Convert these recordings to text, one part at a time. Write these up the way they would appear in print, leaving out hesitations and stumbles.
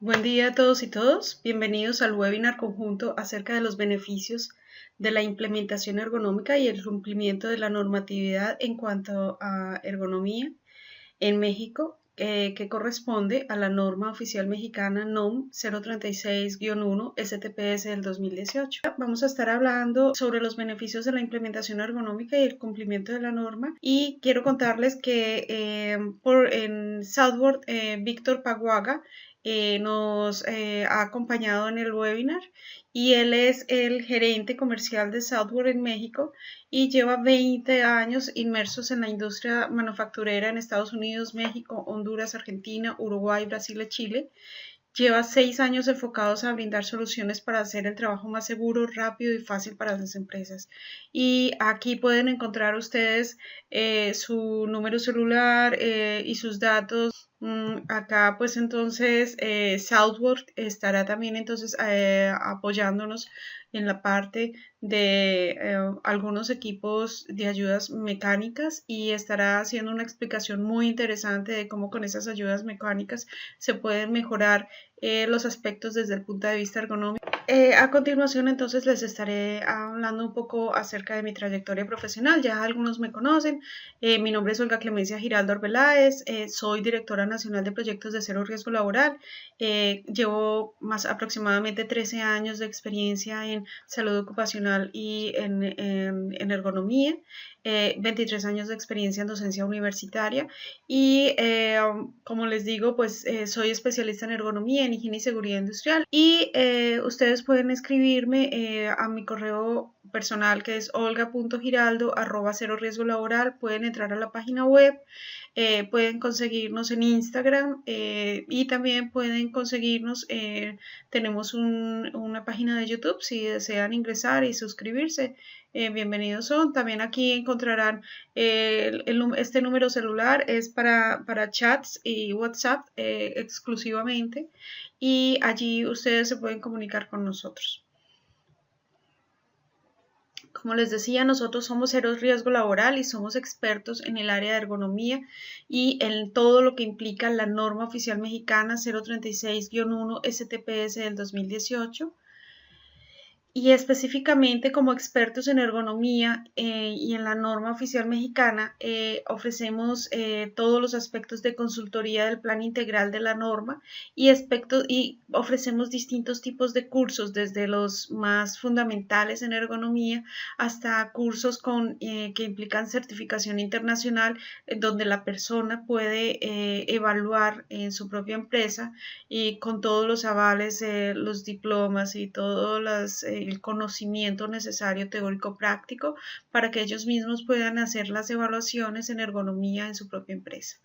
Buen día a todos y todas. Bienvenidos al webinar conjunto acerca de los beneficios de la implementación ergonómica y el cumplimiento de la normatividad en cuanto a ergonomía en México, que corresponde a la norma oficial mexicana NOM 036-1 STPS del 2018. Vamos a estar hablando sobre los beneficios de la implementación ergonómica y el cumplimiento de la norma, y quiero contarles que en Southward, Víctor Paguaga nos ha acompañado en el webinar, y él es el gerente comercial de Southward en México y lleva 20 años inmersos en la industria manufacturera en Estados Unidos, México, Honduras, Argentina, Uruguay, Brasil y Chile. Lleva 6 años enfocados a brindar soluciones para hacer el trabajo más seguro, rápido y fácil para las empresas. Y aquí pueden encontrar ustedes su número celular y sus datos. Acá pues entonces Southward estará también entonces apoyándonos en la parte de algunos equipos de ayudas mecánicas, y estará haciendo una explicación muy interesante de cómo con esas ayudas mecánicas se pueden mejorar los aspectos desde el punto de vista ergonómico. A continuación entonces les estaré hablando un poco acerca de mi trayectoria profesional. Ya algunos me conocen. Mi nombre es Olga Clemencia Giraldo Arbeláez, soy directora nacional de proyectos de cero riesgo laboral. Llevo aproximadamente 13 años de experiencia en salud ocupacional y en ergonomía, 23 años de experiencia en docencia universitaria, y como les digo, pues soy especialista en ergonomía, en higiene y seguridad industrial. Y ustedes pueden escribirme a mi correo personal, que es olga.giraldo@cero riesgo laboral. Pueden entrar a la página web, pueden conseguirnos en Instagram, y también pueden conseguirnos, tenemos una página de YouTube si desean ingresar y suscribirse. Bienvenidos son. También aquí encontrarán este número celular, es para chats y WhatsApp exclusivamente, y allí ustedes se pueden comunicar con nosotros. Como les decía, nosotros somos Cero Riesgo Laboral y somos expertos en el área de ergonomía y en todo lo que implica la norma oficial mexicana 036-1 STPS del 2018. Y específicamente como expertos en ergonomía y en la norma oficial mexicana, ofrecemos todos los aspectos de consultoría del plan integral de la norma, y ofrecemos distintos tipos de cursos, desde los más fundamentales en ergonomía hasta cursos que implican certificación internacional, donde la persona puede evaluar en su propia empresa, y con todos los avales, los diplomas y todo el conocimiento necesario teórico práctico para que ellos mismos puedan hacer las evaluaciones en ergonomía en su propia empresa.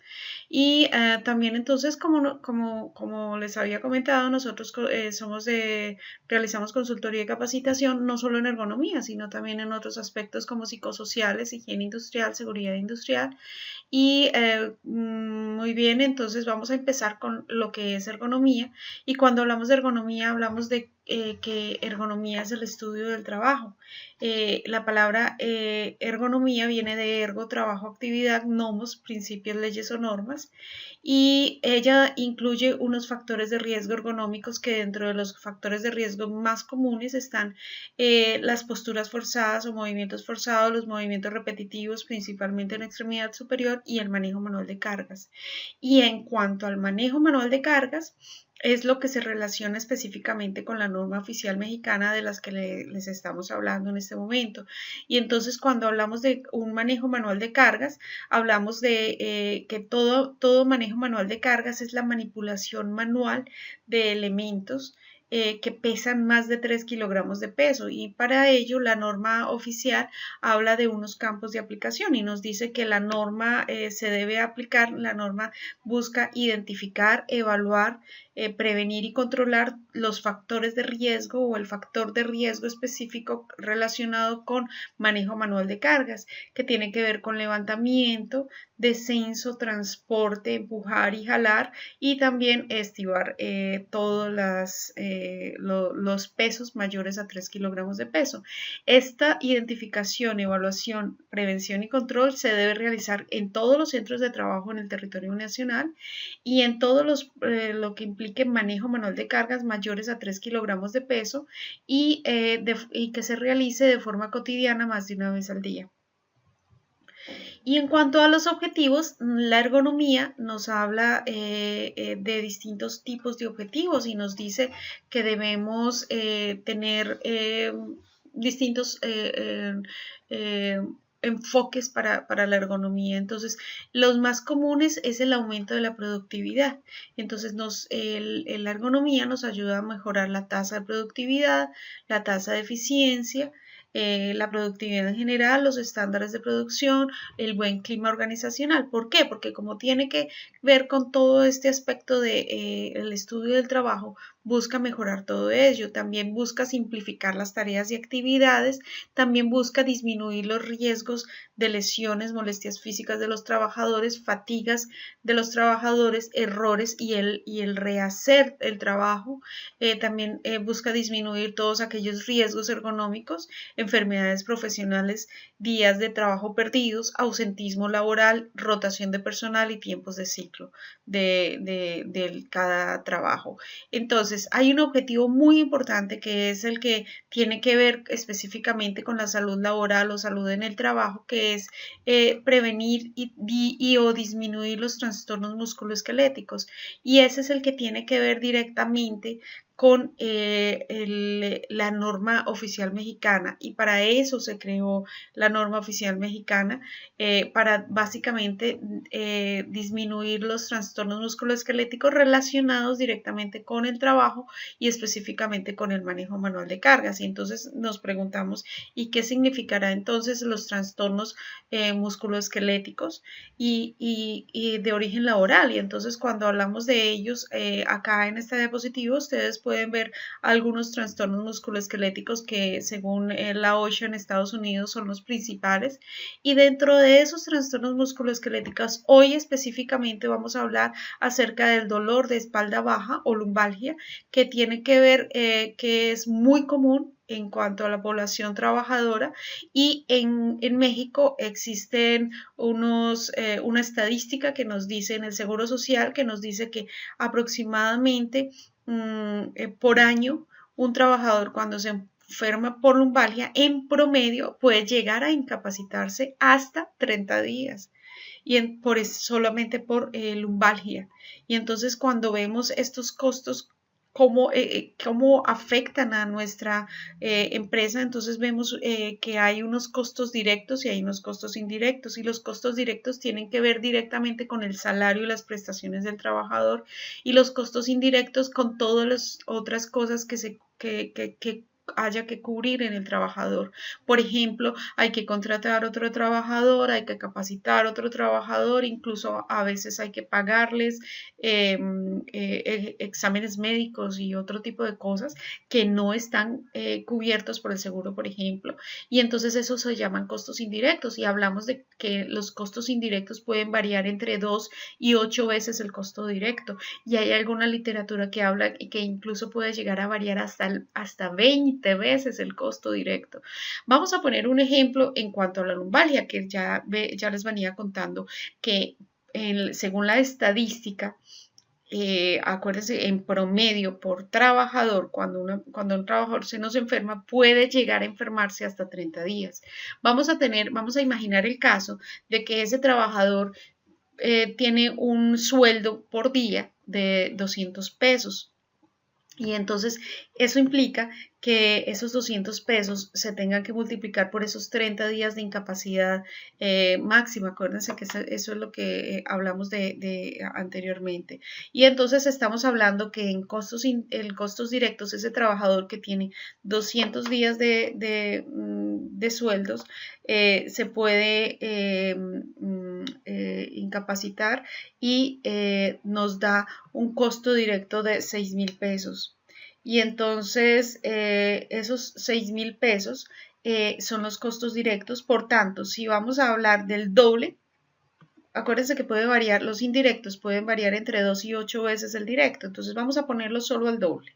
Y también entonces, como les había comentado, nosotros realizamos consultoría y capacitación no solo en ergonomía, sino también en otros aspectos como psicosociales, higiene industrial, seguridad industrial. Y muy bien, entonces vamos a empezar con lo que es ergonomía. Y cuando hablamos de ergonomía, hablamos de que ergonomía es el estudio del trabajo. La palabra ergonomía viene de ergo, trabajo, actividad, nomos, principios, leyes o normas, y ella incluye unos factores de riesgo ergonómicos, que dentro de los factores de riesgo más comunes están las posturas forzadas o movimientos forzados, los movimientos repetitivos, principalmente en extremidad superior, y el manejo manual de cargas. Y en cuanto al manejo manual de cargas, es lo que se relaciona específicamente con la norma oficial mexicana de las que les estamos hablando en este momento. Y entonces, cuando hablamos de un manejo manual de cargas, hablamos de que todo manejo manual de cargas es la manipulación manual de elementos que pesan más de 3 kilogramos de peso, y para ello la norma oficial habla de unos campos de aplicación y nos dice que la norma se debe aplicar. La norma busca identificar, evaluar, prevenir y controlar los factores de riesgo o el factor de riesgo específico relacionado con manejo manual de cargas, que tiene que ver con levantamiento, descenso, transporte, empujar y jalar, y también estivar todas las los pesos mayores a 3 kilogramos de peso. Esta identificación, evaluación, prevención y control se debe realizar en todos los centros de trabajo en el territorio nacional y en todos lo que implique manejo manual de cargas mayores a 3 kilogramos de peso y que se realice de forma cotidiana más de una vez al día. Y en cuanto a los objetivos, la ergonomía nos habla de distintos tipos de objetivos y nos dice que debemos tener distintos enfoques para la ergonomía. Entonces, los más comunes es el aumento de la productividad. Entonces, la ergonomía nos ayuda a mejorar la tasa de productividad, la tasa de eficiencia, la productividad en general, los estándares de producción, el buen clima organizacional. ¿Por qué? Porque como tiene que ver con todo este aspecto de el estudio del trabajo, busca mejorar todo ello, también busca simplificar las tareas y actividades, también busca disminuir los riesgos de lesiones, molestias físicas de los trabajadores, fatigas de los trabajadores, errores y el rehacer el trabajo, también busca disminuir todos aquellos riesgos ergonómicos, enfermedades profesionales, días de trabajo perdidos, ausentismo laboral, rotación de personal y tiempos de ciclo de cada trabajo. Entonces, hay un objetivo muy importante que es el que tiene que ver específicamente con la salud laboral o salud en el trabajo, que es prevenir o disminuir los trastornos musculoesqueléticos. Y ese es el que tiene que ver directamente con la norma oficial mexicana, y para eso se creó la norma oficial mexicana, para básicamente disminuir los trastornos musculoesqueléticos relacionados directamente con el trabajo y específicamente con el manejo manual de cargas. Y entonces nos preguntamos, ¿y qué significará entonces los trastornos musculoesqueléticos y de origen laboral? Y entonces cuando hablamos de ellos, acá en esta diapositiva ustedes pueden ver algunos trastornos musculoesqueléticos que según la OSHA en Estados Unidos son los principales, y dentro de esos trastornos musculoesqueléticos hoy específicamente vamos a hablar acerca del dolor de espalda baja o lumbalgia, que tiene que ver que es muy común en cuanto a la población trabajadora, y en México existen una estadística que nos dice en el Seguro Social, que nos dice que aproximadamente por año un trabajador cuando se enferma por lumbalgia en promedio puede llegar a incapacitarse hasta 30 días y solamente por lumbalgia. Y entonces cuando vemos estos costos, cómo afectan a nuestra empresa, entonces vemos que hay unos costos directos y hay unos costos indirectos, y los costos directos tienen que ver directamente con el salario y las prestaciones del trabajador, y los costos indirectos con todas las otras cosas que haya que cubrir en el trabajador. Por ejemplo, hay que contratar otro trabajador, hay que capacitar otro trabajador, incluso a veces hay que pagarles exámenes médicos y otro tipo de cosas que no están cubiertos por el seguro, por ejemplo. Y entonces esos se llaman costos indirectos, y hablamos de que los costos indirectos pueden variar entre 2 y 8 veces el costo directo, y hay alguna literatura que habla que incluso puede llegar a variar hasta 20 veces el costo directo. Vamos a poner un ejemplo en cuanto a la lumbalgia, que ya les venía contando que según la estadística, acuérdense, en promedio por trabajador, cuando un trabajador se nos enferma, puede llegar a enfermarse hasta 30 días. Vamos a imaginar el caso de que ese trabajador tiene un sueldo por día de 200 pesos. Y entonces eso implica que esos 200 pesos se tengan que multiplicar por esos 30 días de incapacidad máxima. Acuérdense que eso es lo que hablamos de anteriormente. Y entonces estamos hablando que en costos directos, ese trabajador que tiene 200 días de sueldos se puede incapacitar, y nos da un costo directo de 6,000 pesos. Y entonces esos 6,000 pesos son los costos directos. Por tanto, si vamos a hablar del doble, acuérdense que puede variar, los indirectos pueden variar entre 2 y 8 veces el directo. Entonces vamos a ponerlo solo al doble.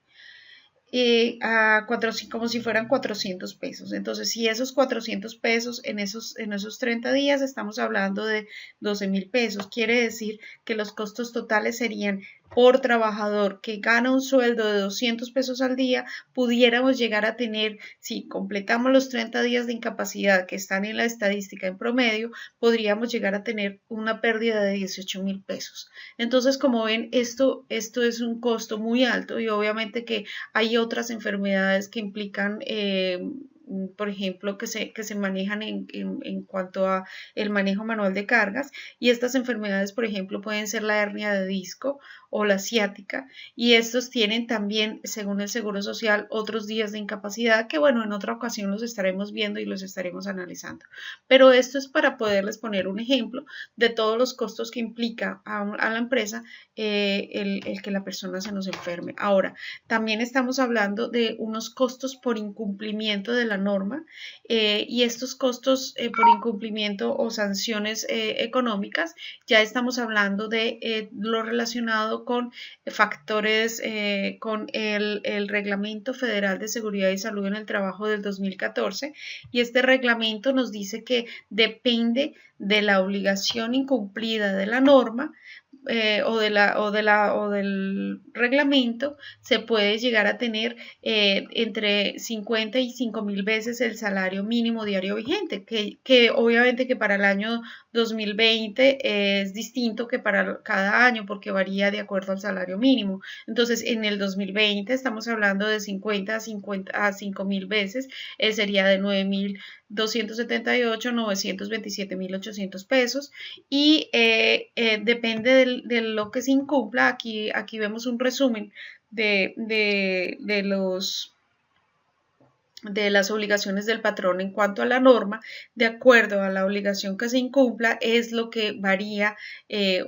como si fueran 400 pesos. Entonces, si esos 400 pesos en esos 30 días, estamos hablando de 12.000 pesos. Quiere decir que los costos totales serían por trabajador que gana un sueldo de 200 pesos al día, pudiéramos llegar a tener, si completamos los 30 días de incapacidad que están en la estadística en promedio, podríamos llegar a tener una pérdida de 18.000 pesos. Entonces, como ven, esto es un costo muy alto y obviamente que hay otras enfermedades que implican por ejemplo, que se manejan en cuanto a el manejo manual de cargas, y estas enfermedades, por ejemplo, pueden ser la hernia de disco o la ciática, y estos tienen también, según el Seguro Social, otros días de incapacidad que, bueno, en otra ocasión los estaremos viendo y los estaremos analizando. Pero esto es para poderles poner un ejemplo de todos los costos que implica a la empresa el que la persona se nos enferme. Ahora, también estamos hablando de unos costos por incumplimiento de la norma, y estos costos por incumplimiento o sanciones económicas, ya estamos hablando de lo relacionado con factores, con el Reglamento Federal de Seguridad y Salud en el Trabajo del 2014, y este reglamento nos dice que depende de la obligación incumplida de la norma, o del reglamento, se puede llegar a tener entre 50 y 5.000 veces el salario mínimo diario vigente, que obviamente que para el año 2020 es distinto que para cada año porque varía de acuerdo al salario mínimo. Entonces, en el 2020 estamos hablando de 50 a 5.000 veces, sería de 9.278, 927.800 pesos, y depende de lo que se incumpla. Aquí vemos un resumen de las obligaciones del patrón en cuanto a la norma. De acuerdo a la obligación que se incumpla es lo que varía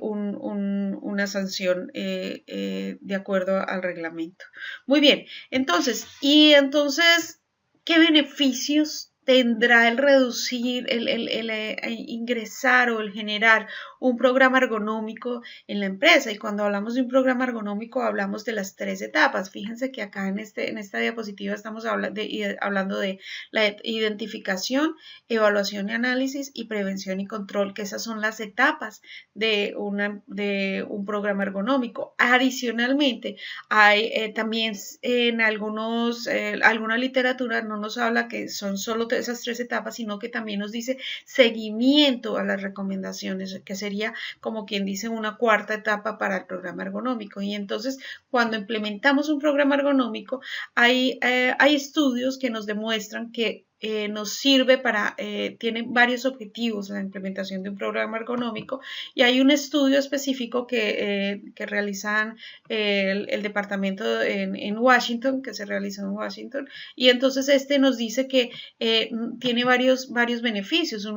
una sanción de acuerdo al reglamento. Muy bien, entonces, ¿qué beneficios tendrá el reducir, el ingresar o el generar un programa ergonómico en la empresa? Y cuando hablamos de un programa ergonómico hablamos de las 3 etapas. Fíjense que acá en esta diapositiva estamos hablando de la identificación, evaluación y análisis, y prevención y control, que esas son las etapas de un programa ergonómico. Adicionalmente, hay también en alguna literatura no nos habla que son solo esas 3 etapas, sino que también nos dice seguimiento a las recomendaciones, que sería como quien dice una 4ª etapa para el programa ergonómico. Y entonces, cuando implementamos un programa ergonómico, hay estudios que nos demuestran que nos sirve tiene varios objetivos la implementación de un programa ergonómico, y hay un estudio específico que realizan el departamento en Washington, que se realizó en Washington, y entonces nos dice que tiene varios beneficios.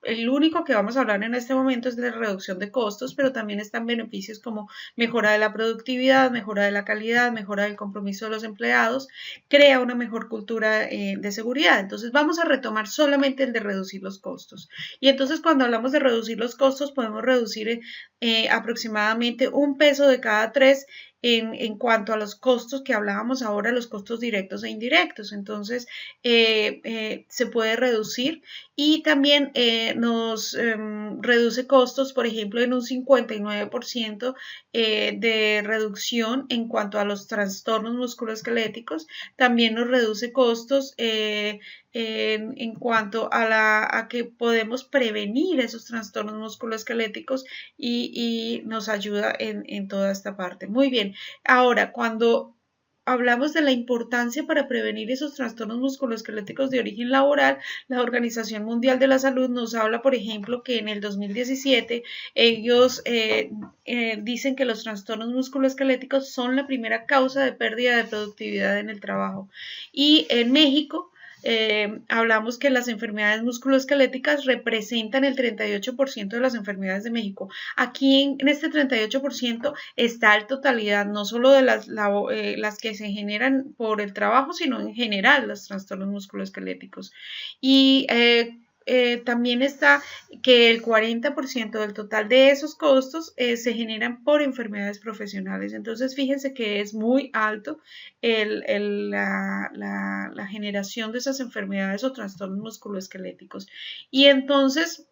El único que vamos a hablar en este momento es la reducción de costos, pero también están beneficios como mejora de la productividad, mejora de la calidad, mejora del compromiso de los empleados, crea una mejor cultura de seguridad. Entonces vamos a retomar solamente el de reducir los costos. Y entonces cuando hablamos de reducir los costos, podemos reducir aproximadamente 1 peso de cada 3 en cuanto a los costos que hablábamos ahora, los costos directos e indirectos. Entonces se puede reducir, y también nos reduce costos, por ejemplo, en un 59% de reducción en cuanto a los trastornos musculoesqueléticos. También nos reduce costos en cuanto a que podemos prevenir esos trastornos musculoesqueléticos, y nos ayuda en toda esta parte. Muy bien, ahora cuando hablamos de la importancia para prevenir esos trastornos musculoesqueléticos de origen laboral, la Organización Mundial de la Salud nos habla, por ejemplo, que en el 2017 ellos dicen que los trastornos musculoesqueléticos son la primera causa de pérdida de productividad en el trabajo. Y en México hablamos que las enfermedades musculoesqueléticas representan el 38% de las enfermedades de México. Aquí en este 38% está la totalidad, no solo de las que se generan por el trabajo, sino en general los trastornos musculoesqueléticos. Y también está que el 40% del total de esos costos se generan por enfermedades profesionales. Entonces, fíjense que es muy alto la generación de esas enfermedades o trastornos musculoesqueléticos. Y entonces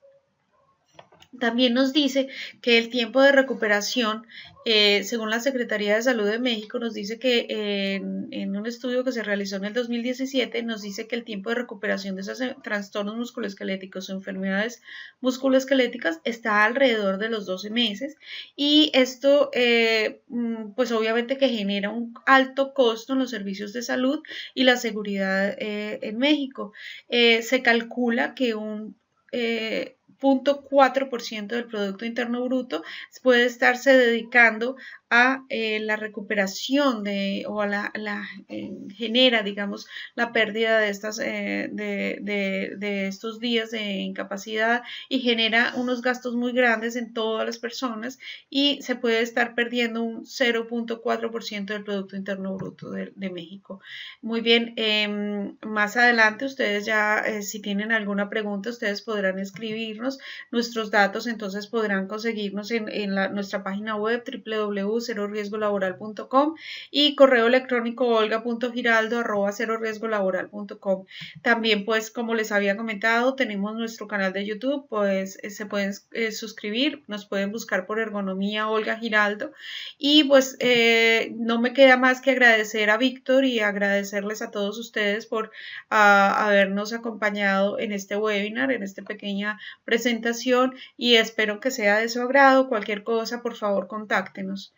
también nos dice que el tiempo de recuperación, según la Secretaría de Salud de México, nos dice que en un estudio que se realizó en el 2017, nos dice que el tiempo de recuperación de esos trastornos musculoesqueléticos o enfermedades musculoesqueléticas está alrededor de los 12 meses y esto pues obviamente que genera un alto costo en los servicios de salud y la seguridad en México. Se calcula que un 0.4% del Producto Interno Bruto puede estarse dedicando a la recuperación o a genera, digamos, la pérdida de estos días de incapacidad y genera unos gastos muy grandes en todas las personas y se puede estar perdiendo un 0.4% del Producto Interno Bruto de México. Muy bien, más adelante ustedes ya, si tienen alguna pregunta, ustedes podrán escribirnos nuestros datos, entonces podrán conseguirnos en nuestra página web www.ceroriesgolaboral.com y correo electrónico olga.giraldo@ceroriesgolaboral.com. También, pues, como les había comentado, tenemos nuestro canal de YouTube, pues se pueden suscribir, nos pueden buscar por Ergonomía Olga Giraldo y pues no me queda más que agradecer a Víctor y agradecerles a todos ustedes por habernos acompañado en este webinar, en esta pequeña presentación y espero que sea de su agrado. Cualquier cosa, por favor, contáctenos.